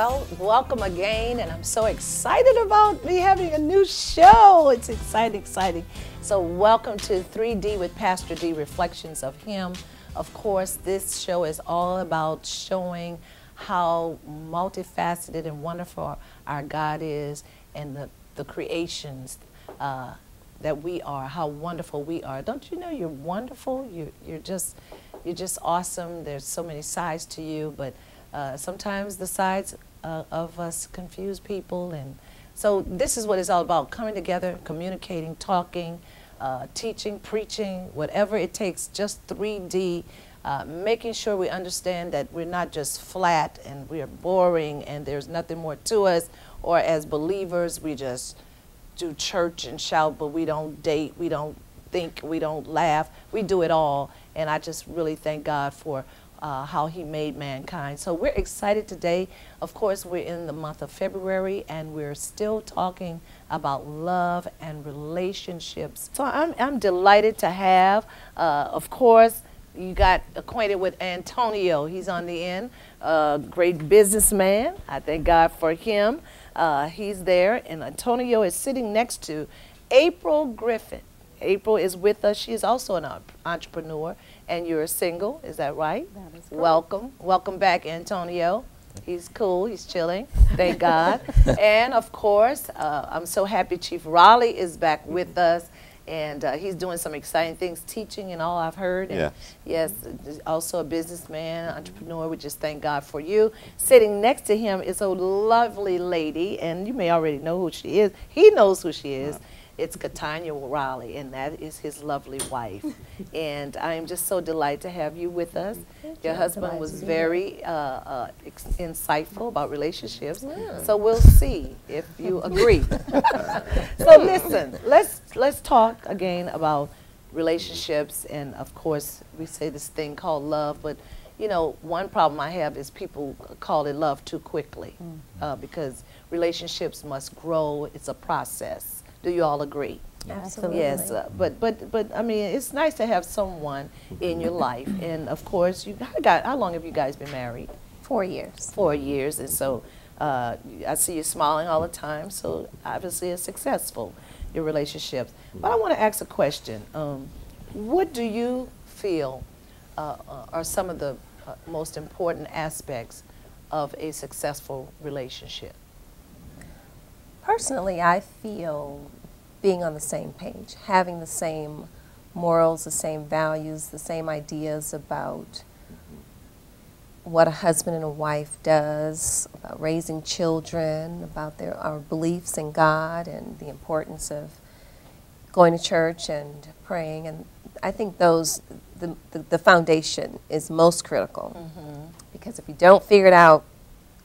Well, welcome again, and I'm so excited about me having a new show. It's exciting. So welcome to 3D with Pastor D, Reflections of Him. Of course, this show is all about showing how multifaceted and wonderful our God is, and the creations that we are, how wonderful we are. Don't you know you're wonderful? You're just awesome. There's so many sides to you, but sometimes the sides of us confuse people. And so this is what it's all about: coming together, communicating, talking, teaching, preaching, whatever it takes, just 3D, making sure we understand that we're not just flat and we're boring and there's nothing more to us, or as believers we just do church and shout, but we don't date, we don't think, we don't laugh, we do it all. And I just really thank God for how He made mankind. So we're excited today. Of course, we're in the month of February, and we're still talking about love and relationships. So I'm delighted to have, of course, you got acquainted with Antonio. He's on the end, great businessman. I thank God for him. He's there, and Antonio is sitting next to April Griffin. April is with us. She is also an entrepreneur, and you're single. Is that right? That is correct. Welcome back, Antonio. He's cool. He's chilling. Thank God. And of course, I'm so happy Chief Raleigh is back with us, and he's doing some exciting things, teaching and all I've heard. And yes, also a businessman, entrepreneur. We just thank God for you. Sitting next to him is a lovely lady, and you may already know who she is. He knows who she is. It's Catania Raleigh, and that is his lovely wife. And I am just so delighted to have you with us. Your husband was very insightful about relationships, so we'll see if you agree. So listen, let's talk again about relationships, and of course we say this thing called love, but you know, one problem I have is people call it love too quickly, because relationships must grow. It's a process. Do you all agree? Absolutely. Yes, but I mean, it's nice to have someone in your life, and of course, how long have you guys been married? 4 years. 4 years, and so I see you smiling all the time. So obviously, it's successful, your relationships. But I want to ask a question. What do you feel are some of the most important aspects of a successful relationship? Personally, I feel being on the same page, having the same morals, the same values, the same ideas about what a husband and a wife does, about raising children, about our beliefs in God and the importance of going to church and praying. And I think the foundation is most critical, because if you don't figure it out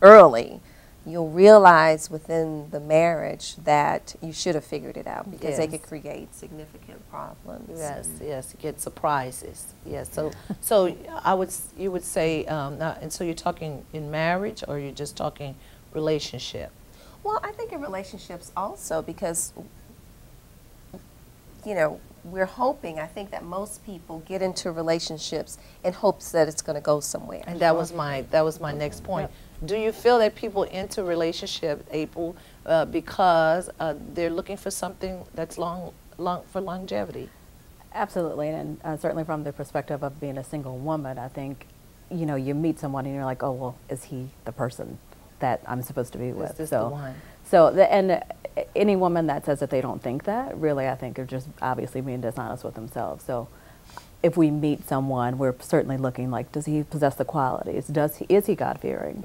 early, you'll realize within the marriage that you should have figured it out, because they could create significant problems. Yes, you get surprises. Yes, so you would say, and so you're talking in marriage, or you're just talking relationship? Well, I think in relationships also, because you know, we're hoping, I think that most people get into relationships in hopes that it's going to go somewhere. And that was my next point. Do you feel that people enter relationship, April, because they're looking for something that's for longevity? Absolutely, and certainly from the perspective of being a single woman, I think, you know, you meet someone and you're like, oh, well, is he the person that I'm supposed to be with? Is this the one? So, and any woman that says that they don't think that, really, I think are just obviously being dishonest with themselves. So if we meet someone, we're certainly looking like, does he possess the qualities? Is he God-fearing?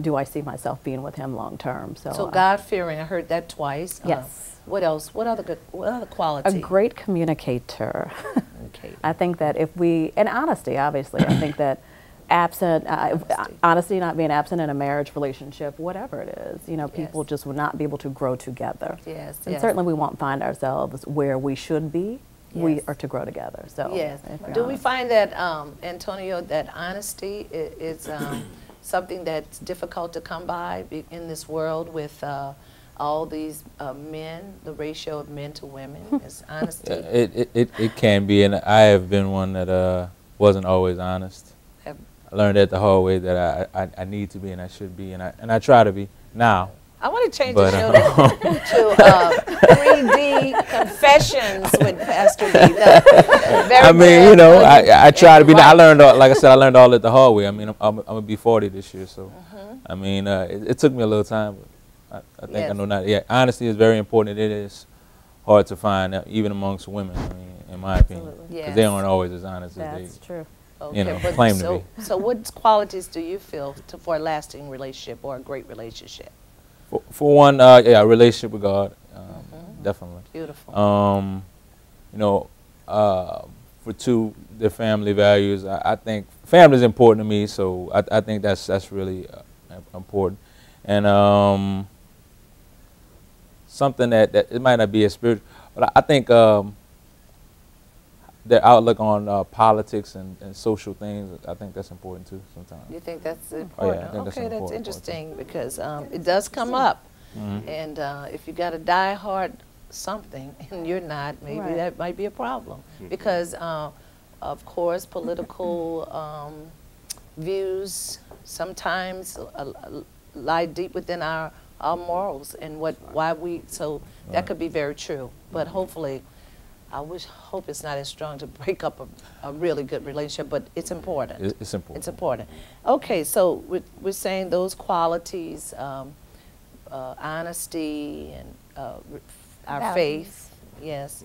Do I see myself being with him long term? So God-fearing, I heard that twice. Yes. What else? What other qualities? A great communicator. Okay. I think that and honesty, obviously, I think that honesty not being absent in a marriage, relationship, whatever it is, you know, people just will not be able to grow together. Yes. And certainly we won't find ourselves where we should be. We are to grow together. So yes. Do we find that, Antonio, that honesty is something that's difficult to come by in this world with all these men, the ratio of men to women? Is honesty? It can be, and I have been one that wasn't always honest. learned at the hard way that I need to be and I should be, and I try to be now. I want to change the show to 3D Confessions with Pastor D. I mean, you know, I try to be. I learned, like I said, I learned all at the hard way. I mean, I'm gonna be 40 this year, so I mean, it took me a little time, but I think I know now. Yeah, honesty is very important. It is hard to find, even amongst women. I mean, in my opinion, because they aren't always as honest as they. That's true. Okay, you know, claim to be. So what qualities do you feel for a lasting relationship or a great relationship? For one, yeah, a relationship with God, definitely. Beautiful. You know, for two, the family values. I think family is important to me, so I think that's really important. And something that it might not be as spiritual, but I think their outlook on politics and social things, I think that's important too sometimes. You think that's important? Oh, yeah, I think okay, that's that's interesting because it does come up. And if you got a die-hard something and you're not, maybe that might be a problem. Because, of course, political views sometimes lie deep within our morals and so that could be very true. But hopefully, hope it's not as strong to break up a really good relationship, but it's important. It's important. It's important. Okay, so we're saying those qualities, honesty and our faith, yes.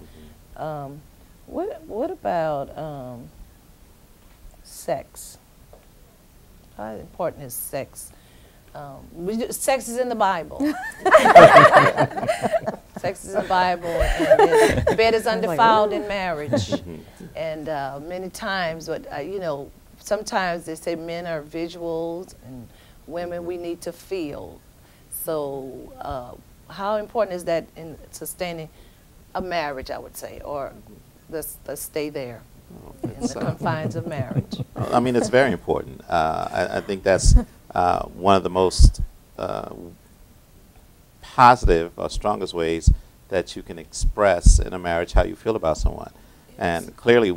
What about sex? How important is sex? Sex is in the Bible. Sex is in the Bible, and bed is undefiled in marriage. And many times, you know, sometimes they say men are visuals and women we need to feel. So how important is that in sustaining a marriage, I would say, or let's stay there in the confines of marriage? I mean, it's very important. I think that's one of the most positive or strongest ways that you can express in a marriage how you feel about someone. And clearly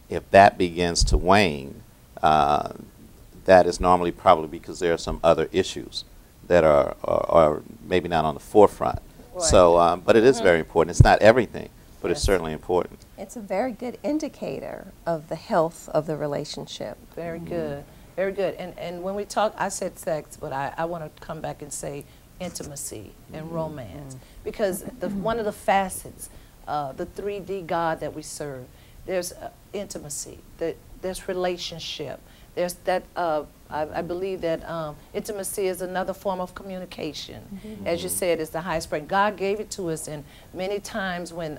if that begins to wane, that is normally probably because there are some other issues that are maybe not on the forefront. Right. So, but it is very important. It's not everything, but it's certainly important. It's a very good indicator of the health of the relationship. Very good. Very good. And when we talk, I said sex, but I want to come back and say intimacy and romance. Because one of the facets, the 3D God that we serve, there's intimacy, there's relationship, there's that, I believe that intimacy is another form of communication. As you said, it's the highest praise. God gave it to us, and many times when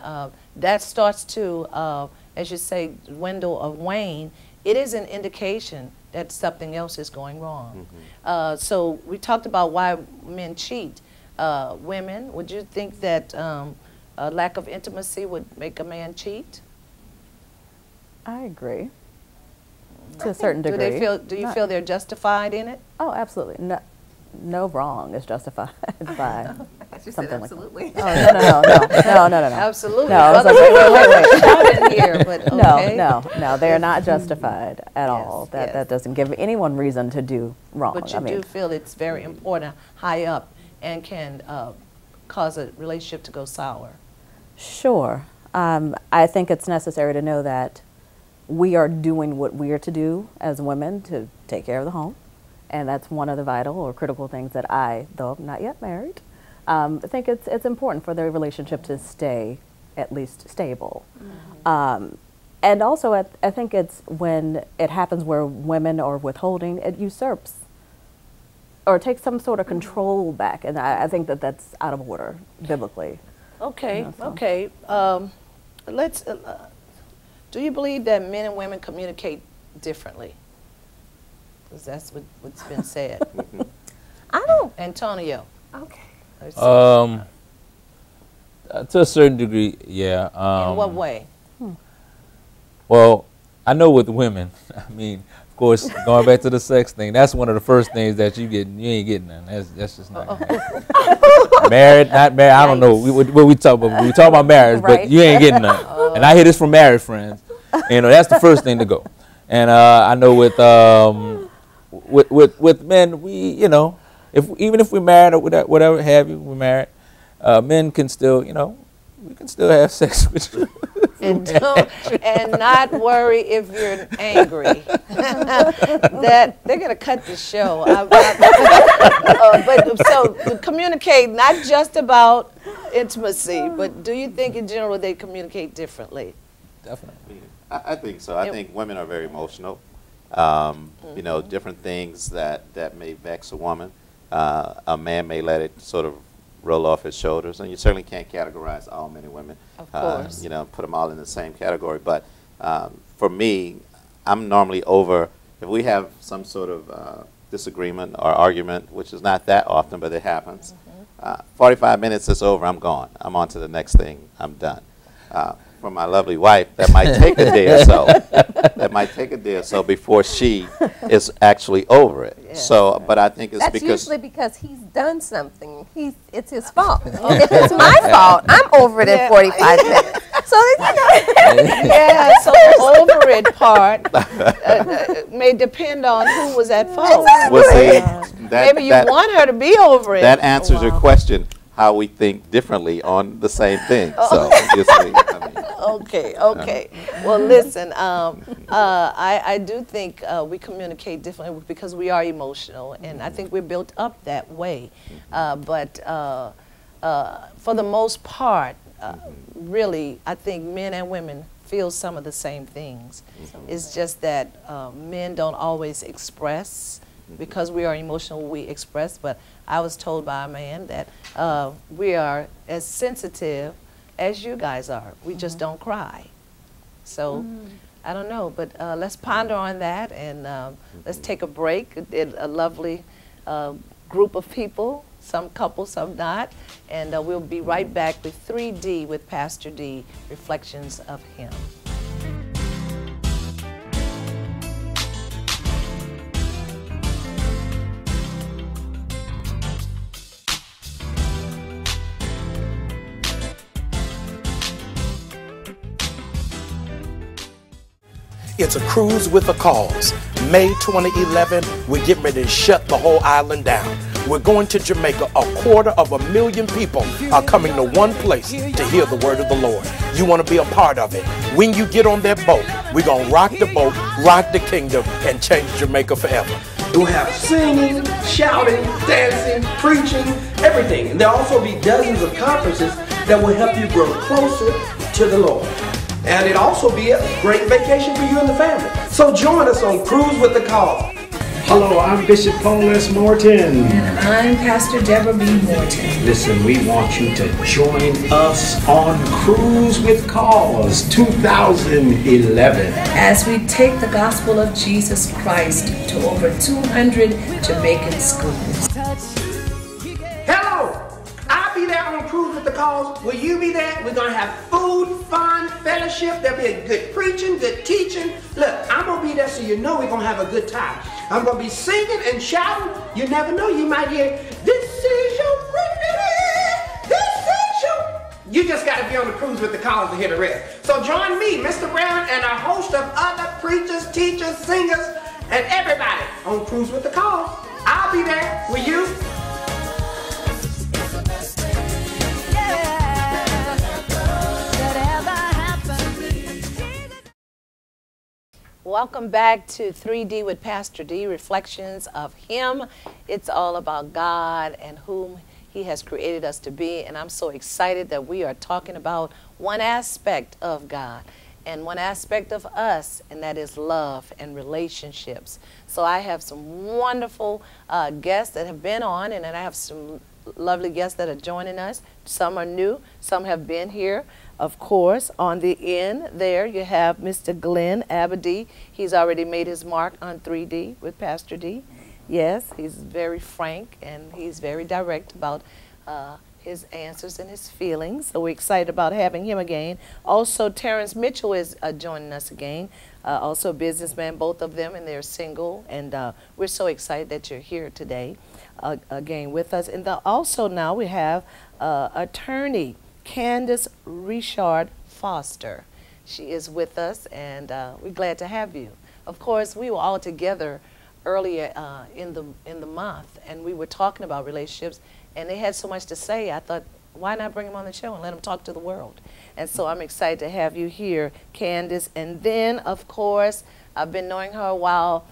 that starts to, as you say, dwindle or wane, it is an indication that something else is going wrong. So we talked about why men cheat. Women, would you think that a lack of intimacy would make a man cheat? I agree. To a certain degree. Do you feel they're justified in it? Oh, absolutely. No wrong is justified by something like that. Oh, no. Absolutely. No, I was like, wait. Here, but okay. No, they are not justified at all. That doesn't give anyone reason to do wrong. But you do feel it's very important high up and can cause a relationship to go sour. Sure. I think it's necessary to know that we are doing what we are to do as women to take care of the home. And that's one of the vital or critical things that I, though I'm not yet married, think it's important for the relationship to stay at least stable. And also I think it's when it happens where women are withholding, it usurps or takes some sort of control back. And I think that that's out of order biblically. Okay, you know, so. okay. Let's, do you believe that men and women communicate differently? Because that's what's been said. I don't. Antonio. Okay. To a certain degree, yeah. In what way? Well, I know with women, I mean, of course, going back to the sex thing, that's one of the first things that you ain't getting none. That's just not married, not married, I don't know what we talk about. We talk about marriage, but you ain't getting none. And I hear this from married friends. You know, that's the first thing to go. And I know with men, we, you know, even if we're married or whatever have you, we're married, men can still, you know, we can still have sex with you. And not worry if you're angry. That they're gonna cut the show. But so to communicate not just about intimacy, but do you think in general they communicate differently? Definitely. I think so. I think women are very emotional. You know, different things that may vex a woman. A man may let it sort of roll off his shoulders, and you certainly can't categorize all men and women. Of course. You know, put them all in the same category. But for me, I'm normally over, if we have some sort of disagreement or argument, which is not that often, but it happens, 45 minutes is over, I'm gone. I'm on to the next thing. I'm done. For my lovely wife, that might take a day or so. That might take a day or so before she is actually over it. Yes. So, but I think it's That's because usually because he's done something. It's his fault. If it's my fault, I'm over it in 45 minutes. So, you know. Yeah, so the over it part may depend on who was at fault. well, see, Maybe you want her to be over it. that answers your question. How we think differently on the same thing. So, you see, I mean, Okay. Well, listen, I do think we communicate differently because we are emotional, and I think we're built up that way. But for the most part, really, I think men and women feel some of the same things. It's just that men don't always express. Because we are emotional, we express, but I was told by a man that we are as sensitive as you guys are. We just don't cry. So, I don't know, but let's ponder on that, and let's take a break. A lovely group of people, some couples, some not, and we'll be right back with 3D with Pastor D, Reflections of Him. It's a cruise with a cause. May 2011, we're getting ready to shut the whole island down. We're going to Jamaica. 250,000 people are coming to one place to hear the word of the Lord. You want to be a part of it. When you get on that boat, we're going to rock the boat, rock the kingdom, and change Jamaica forever. We'll have singing, shouting, dancing, preaching, everything. And there'll also be dozens of conferences that will help you grow closer to the Lord. And it'll also be a great vacation for you and the family. So join us on Cruise with the Cause. Hello, I'm Bishop Paul S. Morton. And I'm Pastor Debra B. Morton. Listen, we want you to join us on Cruise with Cause 2011. As we take the gospel of Jesus Christ to over 200 Jamaican schools. Hello! I'll be there on Cruise with the Cause. Will you be there? We're going to have food, fun, fellowship. There'll be a good preaching, good teaching. Look, I'm going to be there so you know we're going to have a good time. I'm going to be singing and shouting. You never know, you might hear, "This is your Christmas, this is your..." You just got to be on the Cruise with the Cause to hear the rest. So join me, Mr. Brown, and a host of other preachers, teachers, singers, and everybody on Cruise with the Cause. I'll be there. Will you? Welcome back to 3D with Pastor D, Reflections of Him. It's all about God and whom He has created us to be. And I'm so excited that we are talking about one aspect of God and one aspect of us, and that is love and relationships. So I have some wonderful guests that have been on, and then I have some lovely guests that are joining us. Some are new, some have been here. Of course, on the end there you have Mr. Glenn Abadie. He's already made his mark on 3D with Pastor D. Yes, he's very frank and he's very direct about his answers and his feelings. So we're excited about having him again. Also, Terrence Mitchell is joining us again. Also a businessman, both of them, and they're single. And we're so excited that you're here today again with us. And also now we have attorney Candace Richard Foster. She is with us, and we're glad to have you. Of course, we were all together earlier in the month, and we were talking about relationships, and they had so much to say. I thought, why not bring them on the show and let them talk to the world? And so I'm excited to have you here, Candace. And then, of course, I've been knowing her a while.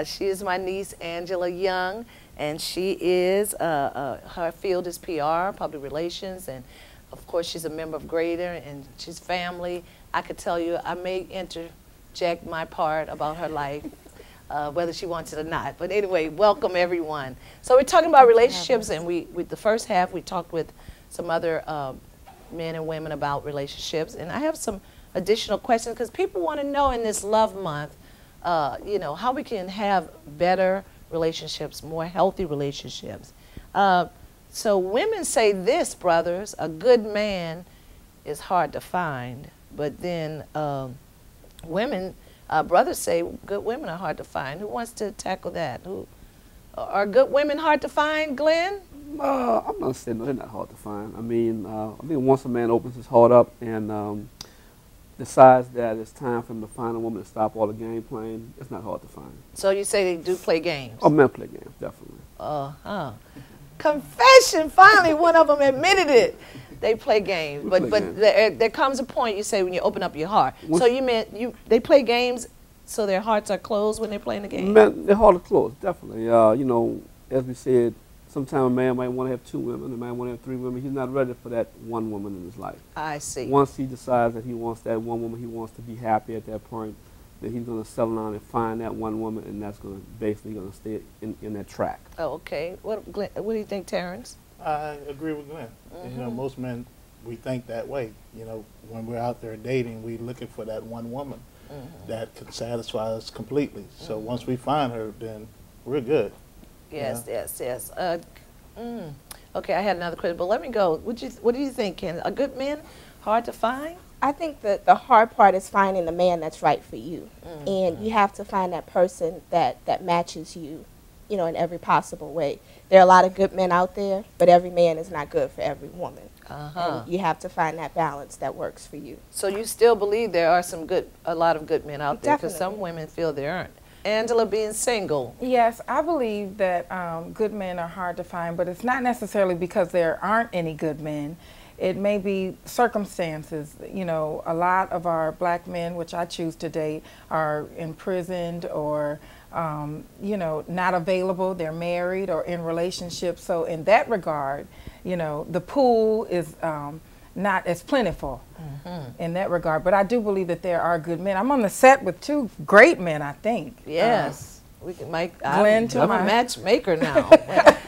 She is my niece, Angela Young, and she is, her field is PR, public relations, and of course she's a member of Greater, and she's family. I could tell you, I may interject my part about her life, whether she wants it or not. But anyway, welcome everyone. So we're talking about relationships, and with the first half, we talked with some other men and women about relationships, and I have some additional questions because people want to know in this love month, you know, how we can have better relationships, more healthy relationships. So women say this, brothers, a good man is hard to find, but then brothers say good women are hard to find. Who wants to tackle that? Are good women hard to find, Glenn? I'm not saying no, they're not hard to find. I mean, once a man opens his heart up and decides that it's time for him to find a woman to stop all the game playing, it's not hard to find. So you say they do play games? Oh, men play games, definitely. Confession, finally one of them admitted it. They play games, but there comes a point, you say, when you open up your heart. So you meant they play games so their hearts are closed when they're playing the game? Men, their heart is closed, definitely. You know, as we said, sometimes a man might want to have 2 women, a man want to have 3 women. He's not ready for that one woman in his life. I see. Once he decides that he wants that one woman, he wants to be happy at that point, then he's going to settle down and find that one woman, and that's going to basically going to stay in that track. Oh, okay. What do you think, Terrence? I agree with Glenn. You know, most men, we think that way. You know, when we're out there dating, we're looking for that one woman that can satisfy us completely. So once we find her, then we're good. Yes, yes, yes. Okay, I had another question, but let me go. What do you think, Ken? A good man, hard to find? I think that the hard part is finding the man that's right for you. And you have to find that person that matches you, you know, in every possible way. There are a lot of good men out there, but every man is not good for every woman. And you have to find that balance that works for you. So you still believe there are a lot of good men out there, because some women feel they aren't. Angela, being single. Yes, I believe that good men are hard to find, but it's not necessarily because there aren't any good men. It may be circumstances. You know, a lot of our black men, which I choose to date, are imprisoned or, you know, not available. They're married or in relationships. So in that regard, you know, the pool is not as plentiful in that regard. But I do believe that there are good men. I'm on the set with 2 great men, I think. Yes. We can make Glenn I'm a matchmaker now.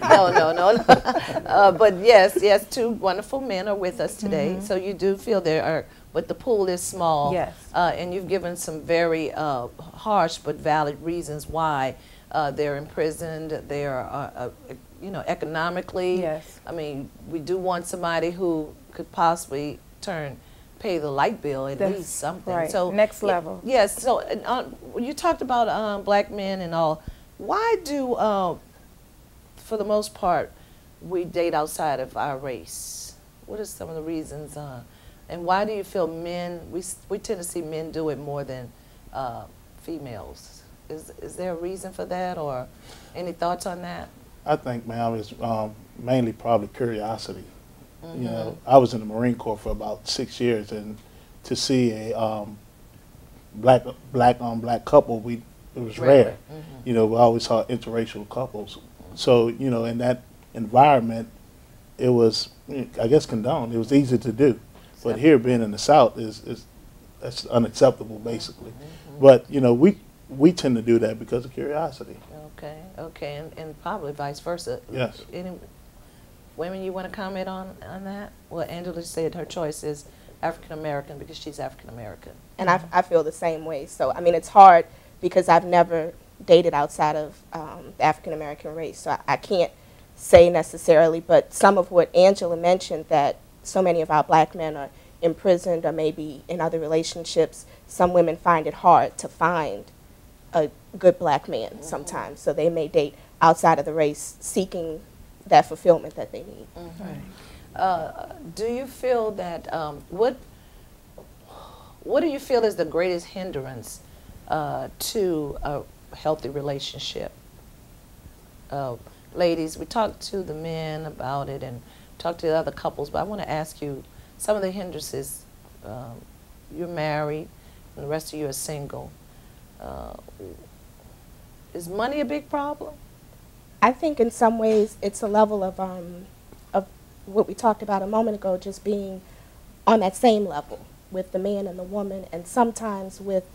No. But yes, 2 wonderful men are with us today. So you do feel there are, but the pool is small. Yes. And you've given some very harsh but valid reasons why they're imprisoned. They are, you know, economically. Yes. I mean, we do want somebody who could possibly pay the light bill, at least something. Right. So next level. Yes. So you talked about black men and all. Why do, for the most part, we date outside of our race? What are some of the reasons? And why do you feel men? We tend to see men do it more than females. Is there a reason for that, or any thoughts on that? I think, ma'am, it's mainly probably curiosity. You know, I was in the Marine Corps for about 6 years, and to see a black on black couple, it was rare. You know, we always saw interracial couples. So, you know, in that environment, it was, I guess, condoned. It was easy to do. But here, being in the South, that's unacceptable, basically. But, you know, we tend to do that because of curiosity. Okay, and probably vice versa. Yes. Any women you want to comment on that? Well, Angela said her choice is African American because she's African American. And I feel the same way. So, I mean, it's hard because I've never dated outside of the African American race. So I can't say necessarily, but some of what Angela mentioned, that so many of our black men are imprisoned or maybe in other relationships, some women find it hard to find a good black man sometimes. So they may date outside of the race seeking that fulfillment that they need. Do you feel that, what what do you feel is the greatest hindrance to a healthy relationship? Ladies, we talked to the men about it and talked to the other couples, but I want to ask you some of the hindrances. You're married and the rest of you are single. Is money a big problem? I think in some ways it's a level of what we talked about a moment ago, just being on that same level with the man and the woman, and sometimes with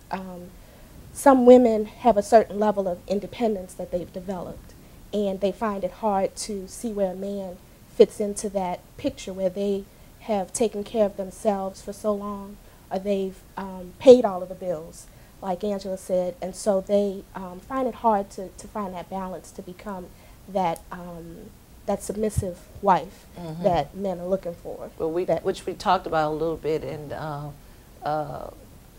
some women have a certain level of independence that they've developed, and they find it hard to see where a man fits into that picture where they have taken care of themselves for so long, or they've paid all of the bills, like Angela said, and so they find it hard to find that balance, to become that that submissive wife that men are looking for. Well, which we talked about a little bit, and I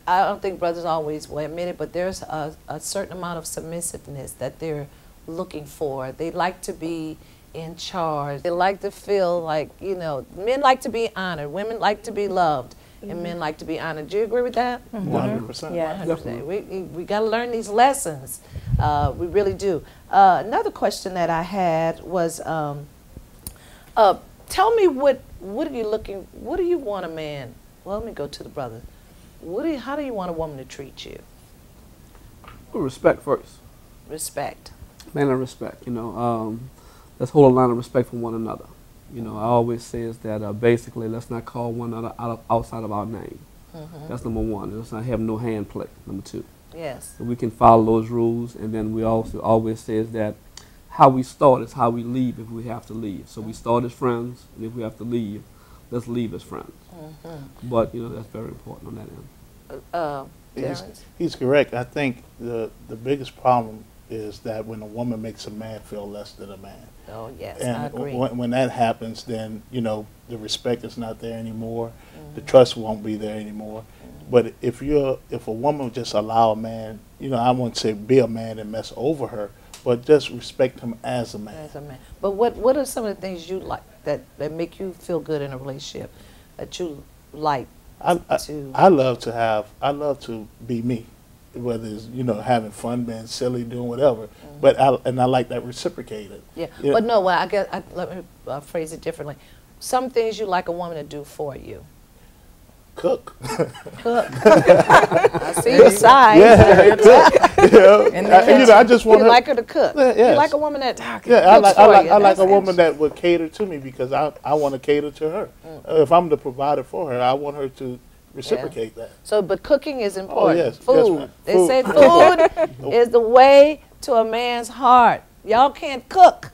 don't think brothers always will admit it, but there's a certain amount of submissiveness that they're looking for. They like to be in charge. They like to feel like, you know, men like to be honored, women like to be loved, and men like to be honored. Do you agree with that? 100%. Yeah, 100%. We got to learn these lessons. We really do. Another question that I had was, tell me what do you want a man? Well, let me go to the brother. How do you want a woman to treat you? Well, respect first. Respect. Man of respect, you know. Let's hold a line of respect for one another. You know, I always say is that basically let's not call one another outside of our name. That's number one. Let's not have no hand play, number two. Yes. So we can follow those rules, and then we also always say is that how we start is how we leave if we have to leave. So we start as friends, and if we have to leave, let's leave as friends. But, you know, that's very important on that end. He's correct. I think the biggest problem is that when a woman makes a man feel less than a man. Oh, yes, and I agree. When that happens, then, you know, the respect is not there anymore. The trust won't be there anymore. But if a woman would just allow a man, you know, I wouldn't say be a man and mess over her, but just respect him as a man. As a man. But what are some of the things you like that make you feel good in a relationship, that you like I love to be me, whether it's, you know, having fun, being silly, doing whatever. But I like that reciprocated. Yeah. But no, well, I guess let me phrase it differently. Some things you like a woman to do for you. Cook. I see the signs. I just want you like her to cook. Yes. You like a woman that cooks I for like a woman that would cater to me, because I want to cater to her. If I'm the provider for her, I want her to reciprocate that. So, but cooking is important. Oh, yes. Food. Yes, they say food is the way to a man's heart. Y'all can't cook.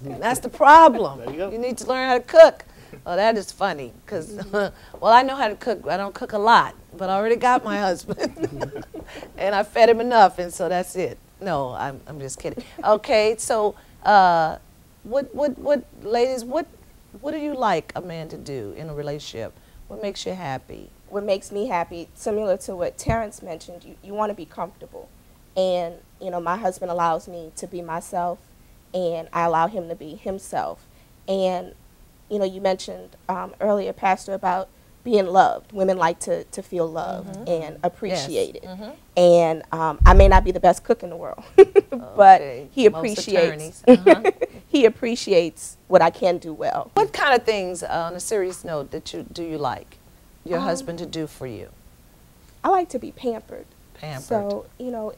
That's the problem. There you go. You need to learn how to cook. Oh, that is funny, because, well, I know how to cook. I don't cook a lot, but I already got my husband, and I fed him enough, and so that's it. No, I'm just kidding. Okay, so ladies, what do you like a man to do in a relationship? What makes you happy? What makes me happy, similar to what Terrence mentioned, you want to be comfortable. And, you know, my husband allows me to be myself, and I allow him to be himself. And, you know, you mentioned earlier, Pastor, about being loved. Women like to feel loved and appreciated. Yes. And I may not be the best cook in the world, but he appreciates he appreciates what I can do well. What kind of things, on a serious note, do you like your husband to do for you? I like to be pampered. Pampered. So, you know,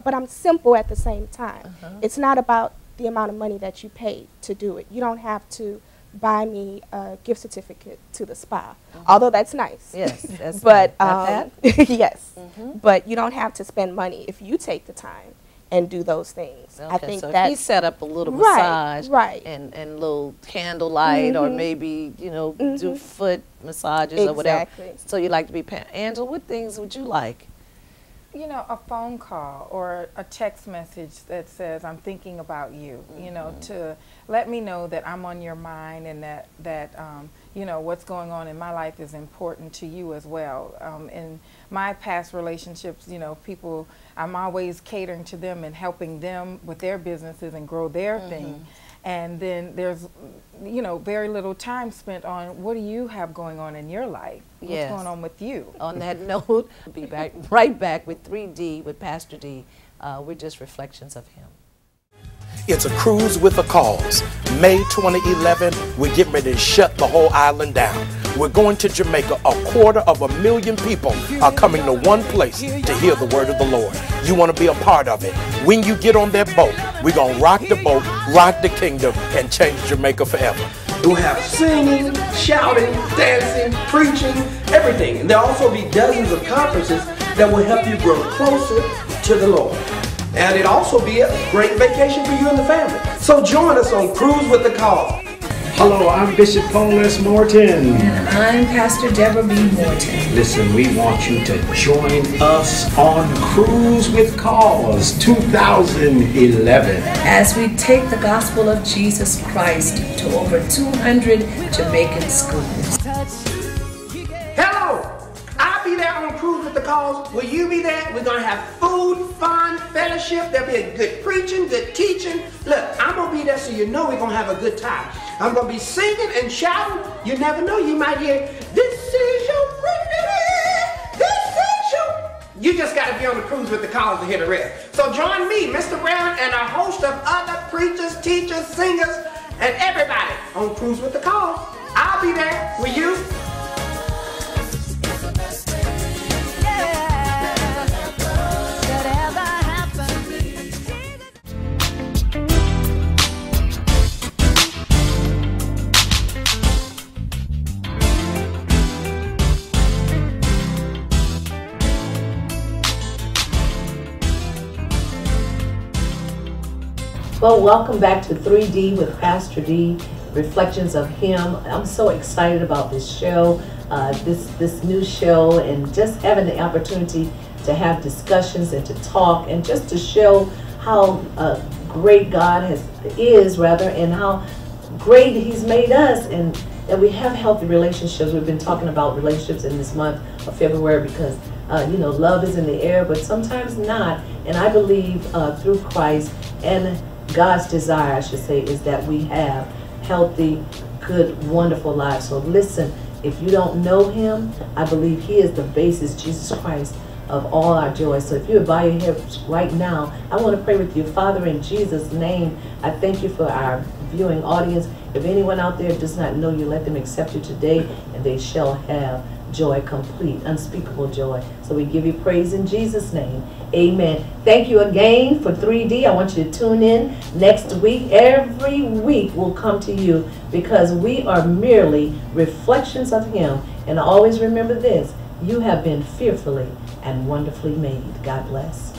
but I'm simple at the same time. It's not about the amount of money that you pay to do it. You don't have to buy me a gift certificate to the spa, although that's nice. Yes, that's but nice. yes, but you don't have to spend money if you take the time and do those things. Okay, I think so that he set up a little massage, right, and little candlelight, or maybe, you know, do foot massages or whatever. So you like to be Angela, what things would you like? You know, a phone call or a text message that says, I'm thinking about you, you know, to let me know that I'm on your mind, and that you know, what's going on in my life is important to you as well. In my past relationships, you know, I'm always catering to them and helping them with their businesses and grow their thing. and then there's, you know, very little time spent on what do you have going on in your life? What's going on with you? On that note, we'll be back right back with 3D with Pastor D. We're just reflections of him. It's a cruise with a cause. May 2011, we're getting ready to shut the whole island down. We're going to Jamaica. 250,000 people are coming to one place to hear the word of the Lord. You want to be a part of it. When you get on that boat, we're going to rock the boat, rock the kingdom, and change Jamaica forever. We'll have singing, shouting, dancing, preaching, everything. And there'll also be dozens of conferences that will help you grow closer to the Lord. And it'll also be a great vacation for you and the family. So join us on Cruise with the Cause. Hello, I'm Bishop Paulus Morton. And I'm Pastor Debra B. Morton. Listen, we want you to join us on Cruise with Cause 2011. As we take the gospel of Jesus Christ to over 200 Jamaican schools. Hello! I'll be there on Cruise with the Cause. Will you be there? We're going to have food, fun, fellowship. There'll be a good preaching, good teaching. Look, I'm going to be there so you know we're going to have a good time. I'm going to be singing and shouting. You never know. You might hear, this is your Brittany. This is your... You just got to be on the Cruise with the Cause to hear the rest. So join me, Mr. Brown, and a host of other preachers, teachers, singers, and everybody on Cruise with the Cause. I'll be there. Will you? Well, welcome back to 3D with Pastor D, Reflections of Him. I'm so excited about this show, this new show, and just having the opportunity to have discussions and to talk and just to show how great God is, and how great He's made us, and that we have healthy relationships. We've been talking about relationships in this month of February because you know, love is in the air, but sometimes not. And I believe through Christ and God's desire, I should say, is that we have healthy, good, wonderful lives. So listen, if you don't know Him, I believe He is the basis, Jesus Christ, of all our joy. So if you would bow your heads right now, I want to pray with you. Father, in Jesus' name, I thank you for our viewing audience. If anyone out there does not know you, let them accept you today, and they shall have joy, complete, unspeakable joy. So we give you praise in Jesus' name. Amen. Thank you again for 3D. I want you to tune in next week. Every week will come to you because we are merely reflections of Him. And always remember this, you have been fearfully and wonderfully made. God bless.